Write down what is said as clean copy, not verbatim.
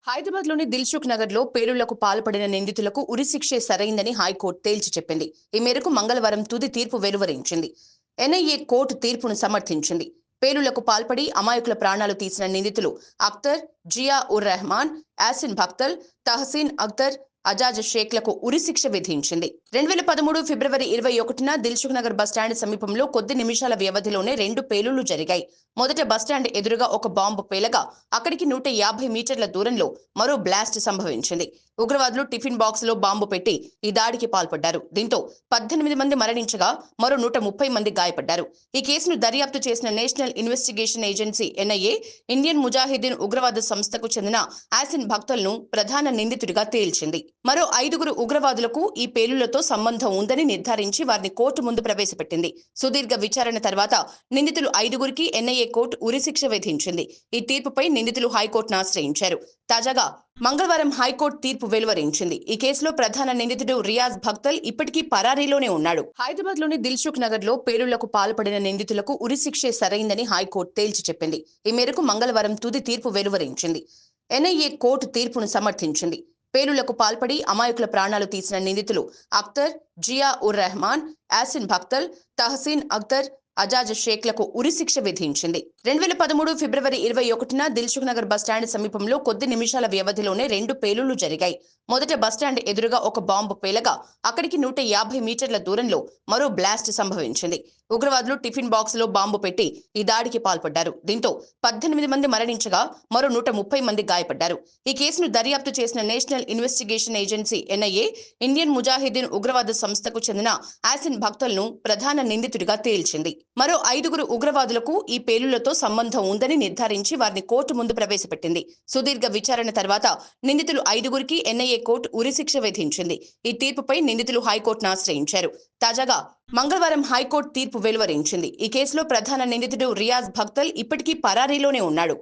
హైదరాబాద్లోని దిల్సుఖ్ నగర్లో పేలుళ్లకు పాల్పడిన నిందితులకు ఉరిశిక్షే సరైందని హైకోర్టు తేల్చి చెప్పింది. ఈ మేరకు మంగళవారం తుది తీర్పు వెలువరించింది. ఎన్ఐఏ కోర్టు తీర్పును సమర్థించింది. పేలుళ్లకు పాల్పడి అమాయకుల ప్రాణాలు తీసిన నిందితులు అఖ్తర్, జియా ఉర్ రెహమాన్, యాసిన్ భక్తల్, తహసీన్ అఖ్తర్, అజాజ్ షేక్లకు ఉరిశిక్ష విధించింది. 2013 ఫిబ్రవరి 21న దిల్సుఖ్ నగర్ బస్టాండ్ సమీపంలో కొద్ది నిమిషాల వ్యవధిలోనే 2 పేలుళ్లు జరిగాయి. మొదట బస్టాండ్ ఎదురుగా ఒక బాంబు పేలగా అక్కడికి 150 మీటర్ల దూరంలో మరో బ్లాస్ట్ సంభవించింది. ఉగ్రవాదులు టిఫిన్ బాక్స్ లో బాంబు పెట్టి ఈ దాడికి పాల్పడ్డారు. దీంతో 18 మంది మరణించగా మరో 130 మంది గాయపడ్డారు. ఈ కేసును దర్యాప్తు చేసిన national investigation agency NIA Indian Mujahideen ఉగ్రవాద సంస్థకు చెందిన యాసిన్ భక్తల్ను ప్రధాన నిందితుడిగా తేల్చింది. మరో 5గురు ఉగ్రవాదులకు ఈ పేలుళ్లతో సంబంధం ఉందని నిర్ధారించి వారిని కోర్టు ముందు ప్రవేశపెట్టింది. సుదీర్ఘ విచారణ తర్వాత నిందితులు 5గురికి ఎన్ఐఏ కోర్టు ఉరిశిక్ష విధించింది. ఈ తీర్పుపై నిందితులు హైకోర్టును ఆశ్రయించారు. తాజాగా మంగళవారం హైకోర్టు తీర్పు వెలువరించింది. ఈ కేసులో ప్రధాన నిందితుడు రియాజ్ భక్తల్ ఇప్పటికీ పరారీలోనే ఉన్నాడు. హైదరాబాద్లోని దిల్సుఖ్ నగర్లో పేలుళ్లకు పాల్పడిన నిందితులకు ఉరిశిక్షే సరైందని హైకోర్టు తేల్చి చెప్పింది. ఈ మేరకు మంగళవారం తుది తీర్పు వెలువరించింది. ఎన్ఐఏ కోర్టు తీర్పును సమర్థించింది. పేలుళ్లకు పాల్పడి అమాయకుల ప్రాణాలు తీసిన నిందితులు అఖ్తర్, జియా ఉర్ రెహమాన్, యాసిన్ భక్తల్, తహసీన్ అఖ్తర్, అజాజ్ షేక్లకు ఉరిశిక్ష విధించింది. 2013 ఫిబ్రవరి 21న దిల్సుఖ్ నగర్ బస్టాండ్ సమీపంలో కొద్ది నిమిషాల వ్యవధిలోనే 2 పేలుళ్లు జరిగాయి. మొదట బస్టాండ్ ఎదురుగా ఒక బాంబు పేలగా అక్కడికి 150 మీటర్ల దూరంలో మరో బ్లాస్ట్ సంభవించింది. ఉగ్రవాదులు టిఫిన్ బాక్స్ లో బాంబు పెట్టి ఈ దాడికి పాల్పడ్డారు. దీంతో 18 మంది మరణించగా మరో 130 మంది గాయపడ్డారు. ఈ కేసును దర్యాప్తు చేసిన national investigation agency NIA Indian Mujahideen ఉగ్రవాద సంస్థకు చెందిన యాసిన్ భక్తల్ను ప్రధాన నిందితుడిగా తేల్చింది. మరో 5గురు ఉగ్రవాదులకు ఈ పేలుళ్లతో సంబంధం ఉందని నిర్ధారించి వారిని కోర్టు ముందు ప్రవేశపెట్టింది. సుదీర్ఘ విచారణ తర్వాత నిందితులు 5గురికి ఎన్ఐఏ కోర్టు ఉరిశిక్ష విధించింది. ఈ తీర్పుపై నిందితులు హైకోర్టును ఆశ్రయించారు. తాజాగా మంగళవారం హైకోర్టు తీర్పు వెలువరించింది. ఈ కేసులో ప్రధాన నిందితుడు రియాజ్ భక్తల్ ఇప్పటికీ పరారీలోనే ఉన్నాడు.